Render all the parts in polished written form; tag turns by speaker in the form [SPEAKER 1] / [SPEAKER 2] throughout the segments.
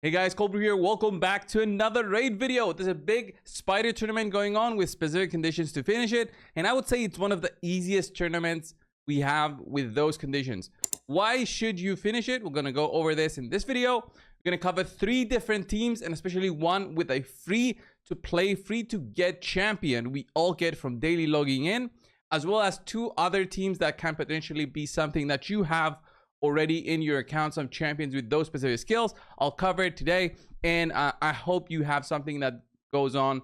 [SPEAKER 1] Hey guys, coldbrew here. Welcome back to another raid video. There's a big spider tournament going on with specific conditions to finish it, and I would say it's one of the easiest tournaments we have with those conditions. Why should you finish it? We're gonna go over this in this video. We're gonna cover 3 different teams, and especially one with a free to play, free to get champion we all get from daily logging in, as well as 2 other teams that can potentially be something that you have already in your account, some champions with those specific skills. I'll cover it today, and I hope you have something that goes on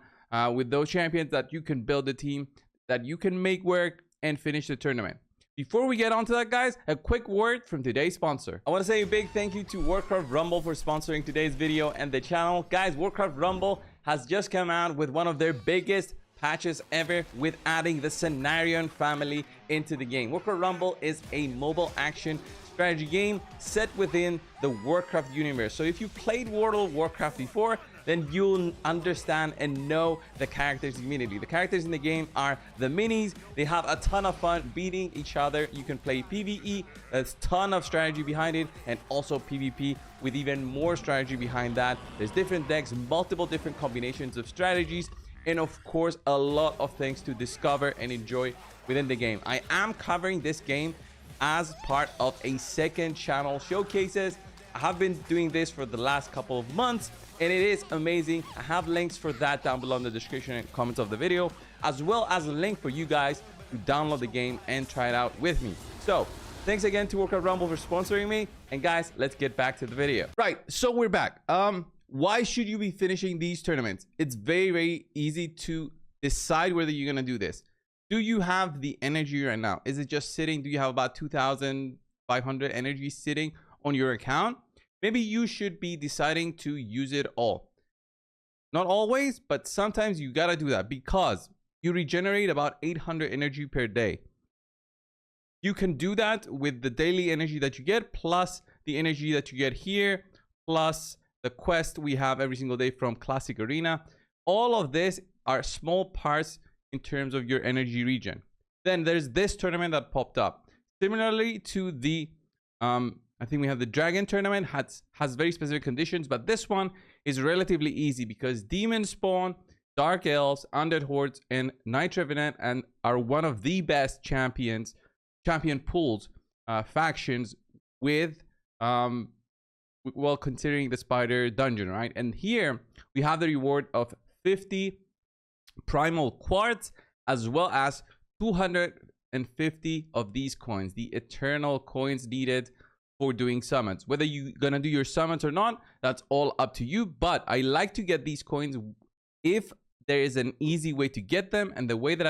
[SPEAKER 1] with those champions that you can build a team that you can make work and finish the tournament. Before we get on to that, guys, a quick word from today's sponsor. I want to say a big thank you to Warcraft Rumble for sponsoring today's video and the channel. Guys, Warcraft Rumble has just come out with one of their biggest patches ever, with adding the Cenarion family into the game. Warcraft Rumble is a mobile action strategy game set within the Warcraft universe. So if you played World of Warcraft before, then you'll understand and know the characters immediately. The characters in the game are the minis. They have a ton of fun beating each other. You can play PvE. There's a ton of strategy behind it, and also PvP with even more strategy behind that. There's different decks, multiple different combinations of strategies, and of course a lot of things to discover and enjoy within the game. I am covering this game as part of a second channel showcases. I have been doing this for the last couple of months, and it is amazing. I have links for that down below in the description and comments of the video, as well as a link for you guys to download the game and try it out with me. So thanks again to Warcraft Rumble for sponsoring me, and guys, let's get back to the video. Right, so we're back. Why should you be finishing these tournaments? It's very easy to decide whether you're gonna do this. Do you have the energy right now? Is it just sitting? Do you have about 2,500 energy sitting on your account? Maybe you should be deciding to use it all. Not always, but sometimes you gotta do that, because you regenerate about 800 energy per day. You can do that with the daily energy that you get, plus the energy that you get here, plus the quest we have every single day from Classic Arena. All of this are small parts in terms of your energy regen. Then there's this tournament that popped up similarly to the I think we have the Dragon tournament, has very specific conditions, but this one is relatively easy because Demon Spawn, Dark Elves, Undead Hordes, and Night Revenant and are one of the best champion pools factions with well, considering the spider dungeon, right? And here we have the reward of 50 primal quartz, as well as 250 of these coins, the eternal coins needed for doing summons. Whether you're gonna do your summons or not, that's all up to you, but I like to get these coins if there is an easy way to get them. And the way that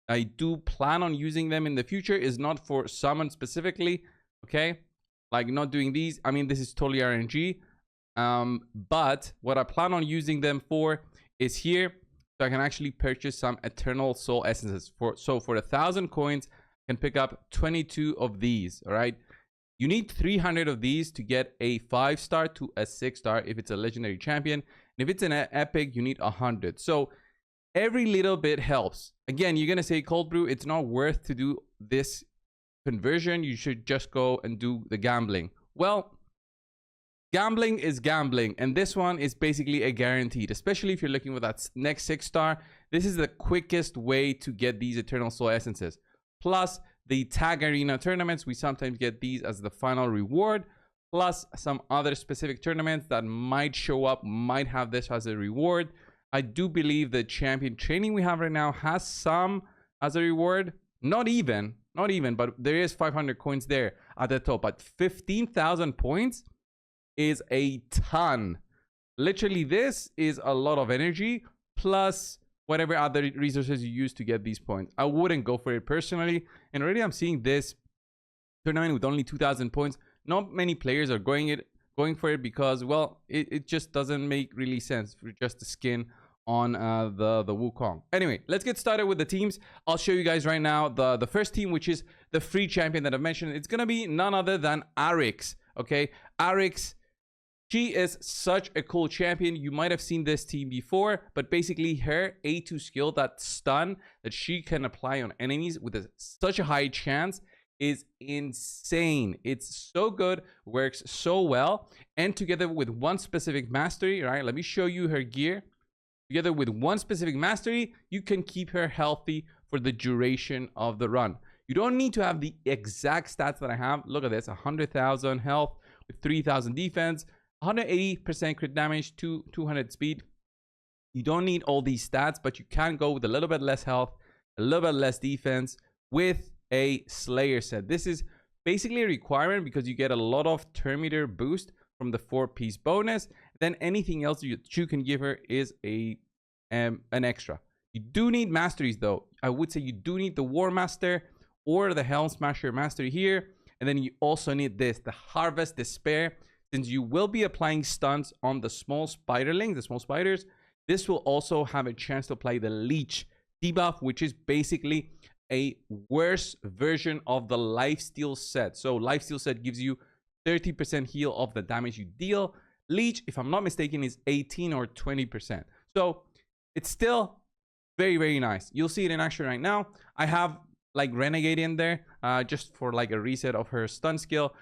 [SPEAKER 1] I do plan on using them in the future is not for summon specifically, okay? Like not doing these. I mean, this is totally RNG, but what I plan on using them for is here. So I can actually purchase some eternal soul essences for 1,000 coins I can pick up 22 of these. All right, you need 300 of these to get a 5-star to a 6-star if it's a legendary champion, and if it's an epic you need 100. So every little bit helps. Again, you're gonna say, coldbrew, it's not worth to do this conversion, you should just go and do the gambling. Well, gambling is gambling, and this one is basically a guaranteed, especially if you're looking for that next 6-star. This is the quickest way to get these eternal soul essences. Plus the tag arena tournaments, we sometimes get these as the final reward, plus some other specific tournaments that might show up, might have this as a reward. I do believe the champion training we have right now has some as a reward. Not even, but there is 500 coins there at the top. But 15,000 points is a ton. Literally, this is a lot of energy, plus whatever other resources you use to get these points. I wouldn't go for it personally, and already I'm seeing this tournament with only 2,000 points. Not many players are going for it because, well, it just doesn't make really sense for just the skin on the Wukong. Anyway, let's get started with the teams. I'll show you guys right now the first team, which is the free champion that I mentioned. It's gonna be none other than Arix. Okay, Arix, she is such a cool champion. You might have seen this team before, but basically her A2 skill, that stun that she can apply on enemies with such a high chance, is insane. It's so good, works so well, and together with one specific mastery, right? Let me show you her gear. Together with one specific mastery, you can keep her healthy for the duration of the run. You don't need to have the exact stats that I have. Look at this, 100,000 health with 3,000 defense, 180% crit damage, 200 speed. You don't need all these stats, but you can go with a little bit less health, a little bit less defense with a Slayer set. This is basically a requirement because you get a lot of turn meter boost from the 4-piece bonus. Then anything else you can give her is an extra. You do need masteries though. I would say you do need the War Master or the Helm Smasher mastery here. And then you also need this, the Harvest Despair. Since you will be applying stunts on the small spiderlings, the small spiders, this will also have a chance to apply the Leech debuff, which is basically a worse version of the Lifesteal set. So Lifesteal set gives you 30% heal of the damage you deal. Leech, if I'm not mistaken, is 18 or 20%. So it's still very, very nice. You'll see it in action right now. I have like Renegade in there just for like a reset of her stun skill.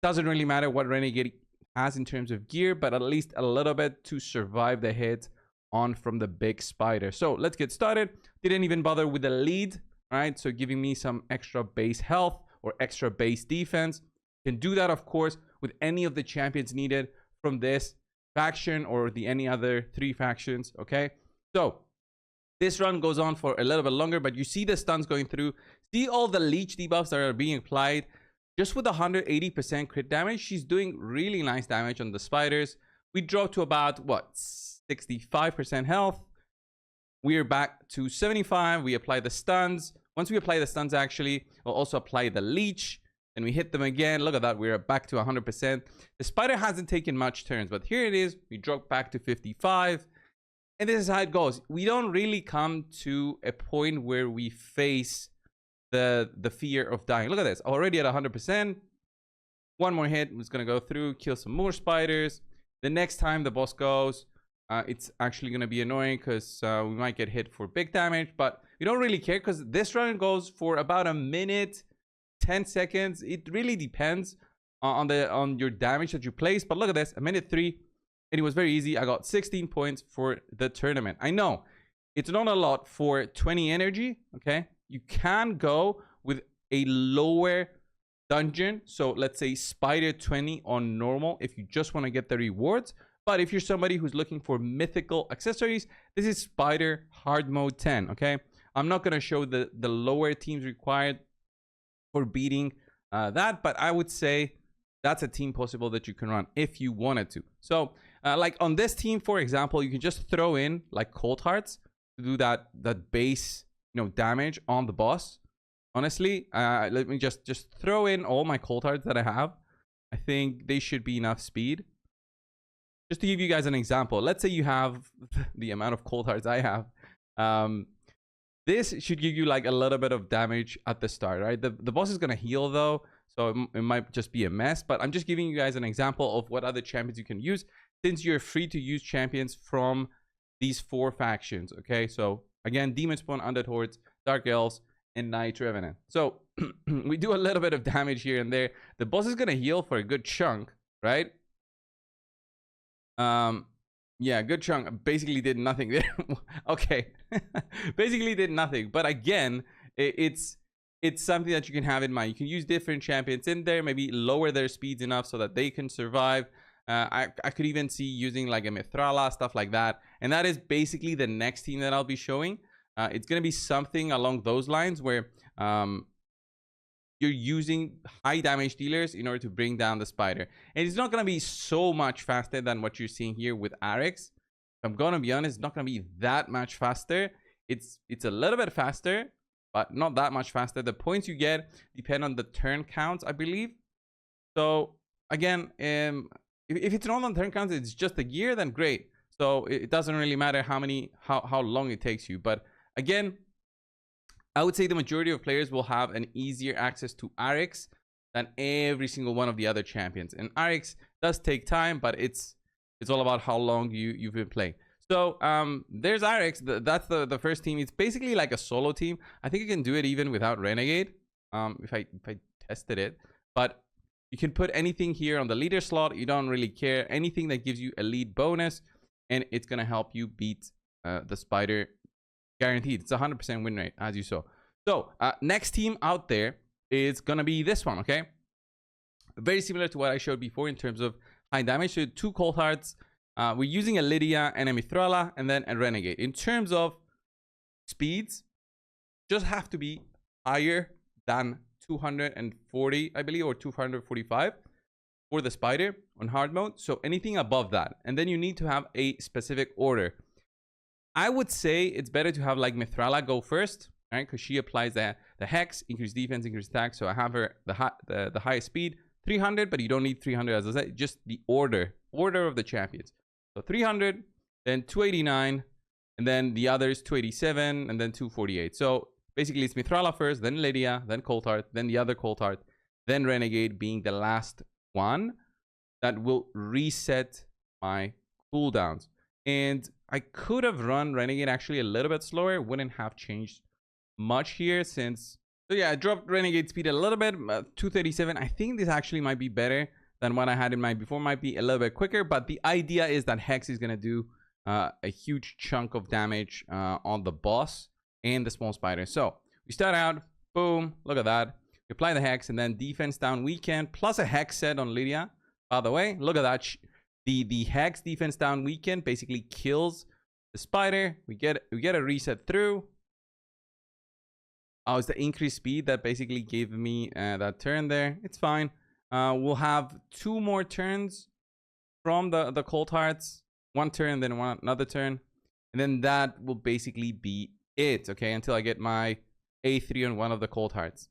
[SPEAKER 1] Doesn't really matter what Renegade has in terms of gear, but at least a little bit to survive the hit on from the big spider. So let's get started. Didn't even bother with the lead, right? So giving me some extra base health or extra base defense. Can do that, of course, with any of the champions needed from this faction or the any other 3 factions. Okay, so this run goes on for a little bit longer, but you see the stuns going through. See all the leech debuffs that are being applied. Just with 180% crit damage, she's doing really nice damage on the spiders. We dropped to about what, 65% health. We're back to 75. We apply the stuns. Once we apply the stuns, actually, we'll also apply the leech. And we hit them again. Look at that. We're back to 100%. The spider hasn't taken much turns, but here it is. We drop back to 55. And this is how it goes. We don't really come to a point where we face the fear of dying. Look at this. Already at 100%. One more hit. It's going to go through, kill some more spiders. The next time the boss goes, it's actually going to be annoying because we might get hit for big damage. But we don't really care because this run goes for about a minute, 10 seconds. It really depends on your damage that you place. But look at this, a minute 3, and it was very easy. I got 16 points for the tournament. I know it's not a lot for 20 energy. Okay, you can go with a lower dungeon. So let's say spider 20 on normal if you just want to get the rewards. But if you're somebody who's looking for mythical accessories, this is spider hard mode 10. Okay, I'm not going to show the lower teams required for beating that, but I would say that's a team possible that you can run if you wanted to. So like on this team, for example, you can just throw in like cold hearts to do that base damage on the boss. Honestly, let me just throw in all my cold hearts that I have. I think they should be enough speed. Just to give you guys an example, let's say you have the amount of cold hearts I have. This should give you like a little bit of damage at the start, right? The boss is going to heal though, so it might just be a mess. But I'm just giving you guys an example of what other champions you can use since you're free to use champions from these 4 factions, okay? So again, Demon Spawn, Undead Hordes, Dark Elves, and Night Revenant. So we do a little bit of damage here and there. The boss is going to heal for a good chunk, right? Yeah, good chunk. Basically did nothing there. Okay. Basically did nothing. But again, it's something that you can have in mind. You can use different champions in there, maybe lower their speeds enough so that they can survive. I could even see using like a Mithrala, stuff like that. And that is basically the next team that I'll be showing. It's going to be something along those lines where you're using high damage dealers in order to bring down the spider. And it's not going to be so much faster than what you're seeing here with Arix. If I'm going to be honest, it's not going to be that much faster. It's a little bit faster, but not that much faster. The points you get depend on the turn counts, I believe. So again, if it's not on turn counts, it's just the gear, then great. So it doesn't really matter how long it takes you. But again, I would say the majority of players will have an easier access to Arix than every single one of the other champions. And Arix does take time, but it's all about how long you've been playing. So there's Arix. That's the first team. It's basically like a solo team. I think you can do it even without Renegade. if I tested it, but you can put anything here on the leader slot. You don't really care. Anything that gives you a lead bonus, and it's gonna help you beat the spider, guaranteed. It's 100% win rate, as you saw. So next team out there is gonna be this one. Okay, very similar to what I showed before in terms of high damage. So 2 cold hearts. We're using a Lydia and a Mithrala, and then a Renegade. In terms of speeds, just have to be higher than 240, I believe, or 245 for the spider on hard mode. So anything above that, and then you need to have a specific order. I would say it's better to have like Mithrala go first, right? Because she applies the hex, increase defense, increase attack. So I have her the highest speed, 300, but you don't need 300 as I said. Just the order of the champions. So 300, then 289, and then the others 287, and then 248. So basically it's Mithrala first, then Lydia, then Coldheart, then the other Coldheart, then Renegade being the last one that will reset my cooldowns. And I could have run Renegade actually a little bit slower. Wouldn't have changed much here since... So yeah, I dropped Renegade speed a little bit, 237. I think this actually might be better than what I had in mind before. Might be a little bit quicker, but the idea is that Hex is going to do a huge chunk of damage on the boss and the small spider. So we start out, boom, look at that. We apply the Hex, and then defense down weekend plus a Hex set on Lydia. By the way, look at that. The Hex defense down weekend basically kills the spider. We get a reset through. Oh, it's the increased speed that basically gave me that turn there. It's fine. We'll have 2 more turns from the cold hearts. 1 turn, then another turn, and then that will basically be it. Okay, until I get my A3 on one of the cold hearts,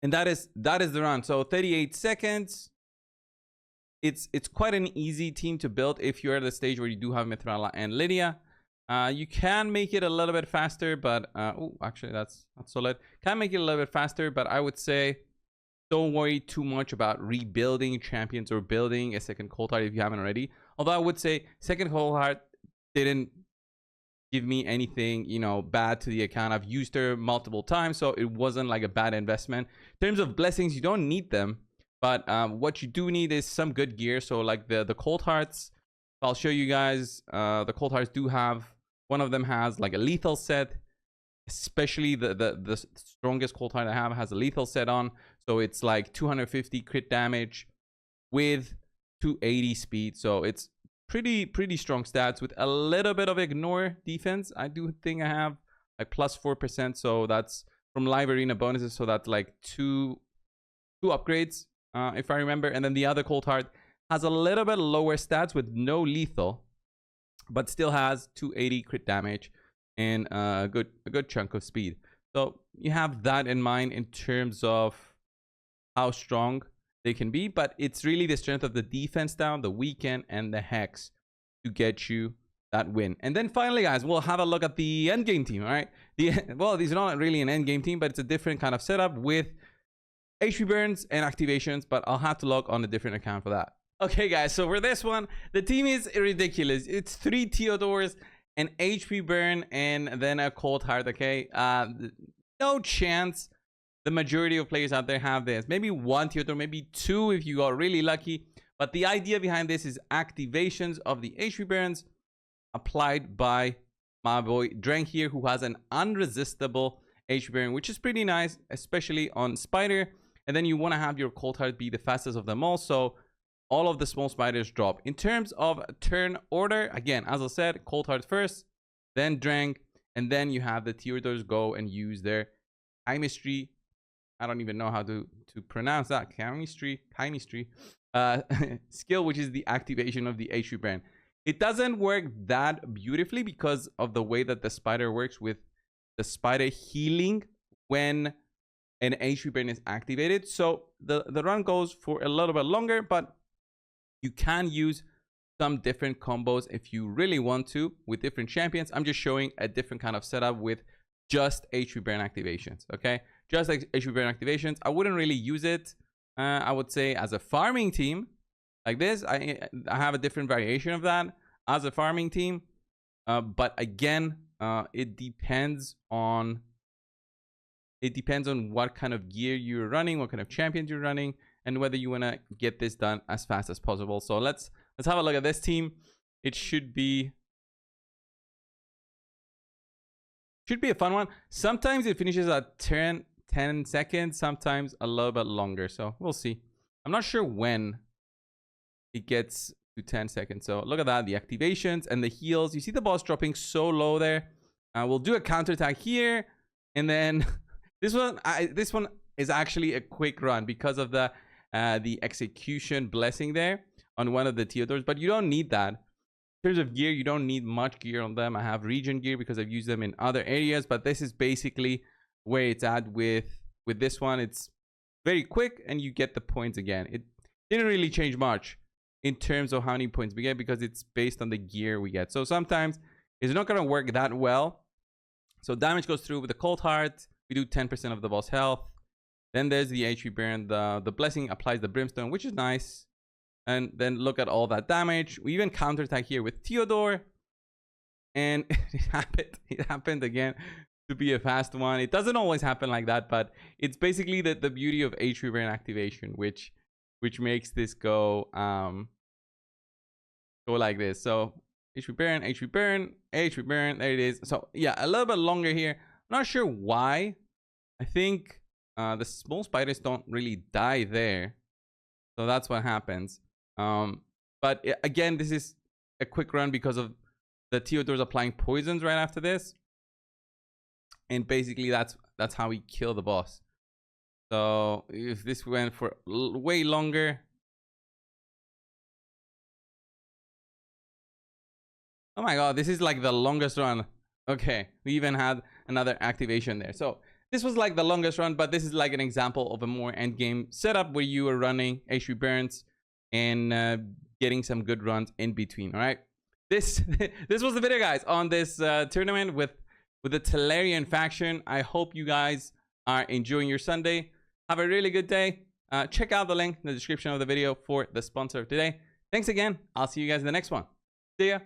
[SPEAKER 1] and that is the run. So 38 seconds. It's quite an easy team to build if you're at the stage where you do have Mithrala and Lydia. You can make it a little bit faster, but oh, actually that's not solid. Can make it a little bit faster, but I would say don't worry too much about rebuilding champions or building a second cold heart if you haven't already. Although I would say second cold heart didn't give me anything, you know, bad to the account. I've used her multiple times, so it wasn't like a bad investment. In terms of blessings, you don't need them, but what you do need is some good gear. So like the cold hearts, I'll show you guys. The cold hearts do have, one of them has like a lethal set, especially the strongest cold heart I have has a lethal set on. So it's like 250 crit damage with 280 speed. So it's pretty strong stats with a little bit of ignore defense. I do think I have like plus 4%. So that's from live arena bonuses. So that's like two upgrades, if I remember. And then the other cold heart has a little bit lower stats with no lethal, but still has 280 crit damage and a good chunk of speed. So you have that in mind in terms of how strong they can be, but it's really the strength of the defense down, the weekend, and the Hex to get you that win. And then finally, guys, we'll have a look at the endgame team. All right, well, these are not really an endgame team, but it's a different kind of setup with HP burns and activations, but I'll have to log on a different account for that. Okay, guys, so for this one, the team is ridiculous. It's 3 Theodores, an HP burn, and then a cold heart. Okay, no chance the majority of players out there have this. Maybe 1 Theodore, maybe 2 if you got really lucky. But the idea behind this is activations of the HP burns applied by my boy Drank here, who has an unresistible HP burn, which is pretty nice, especially on Spider. And then you want to have your cold heart be the fastest of them all, so all of the small spiders drop. In terms of turn order, again, as I said, cold heart first, then Drank, and then you have the Theodores go and use their chemistry. I don't even know how to pronounce that. Chemistry skill, which is the activation of the HP burn. It doesn't work that beautifully because of the way that the spider works, with the spider healing when an HP burn is activated. So the run goes for a little bit longer, but you can use some different combos if you really want to with different champions. I'm just showing a different kind of setup with just HP burn activations. Okay, just like HP burn activations. I wouldn't really use it, I would say, as a farming team like this. I have a different variation of that as a farming team, but again, it depends on It depends on what kind of gear you're running, what kind of champions you're running, and whether you want to get this done as fast as possible. So let's have a look at this team. It should be a fun one. Sometimes it finishes at 10 seconds, sometimes a little bit longer. So we'll see. I'm not sure when it gets to 10 seconds. So look at that, the activations and the heals. You see the boss dropping so low there. We'll do a counterattack here, and then this one is actually a quick run because of the execution blessing there on one of the Theodores, but you don't need that. In terms of gear, you don't need much gear on them. I have regen gear because I've used them in other areas, but this is basically where it's at with this one. It's very quick and you get the points again. It didn't really change much in terms of how many points we get because it's based on the gear we get. So sometimes it's not going to work that well. So damage goes through with the cold heart. We do 10% of the boss health. Then there's the HP burn. The blessing applies the brimstone, which is nice. And then look at all that damage. We even counterattack here with Theodore. And it happened again to be a fast one. It doesn't always happen like that, but it's basically the beauty of HP burn activation, which makes this go like this. So HP burn, HP burn, HP burn. There it is. So yeah, a little bit longer here. I'm not sure why. I think the small spiders don't really die there. So that's what happens. But again, this is a quick run because of the Theodores applying poisons right after this. And basically that's how we kill the boss. So if this went for way longer. Oh my god, this is like the longest run. Okay, we even had another activation there. So this was like the longest run, but this is like an example of a more endgame setup where you are running HP burns and getting some good runs in between. All right, this was the video, guys, on this tournament with the Talarian faction. I hope you guys are enjoying your Sunday. Have a really good day. Check out the link in the description of the video for the sponsor of today. Thanks again. I'll see you guys in the next one. See ya.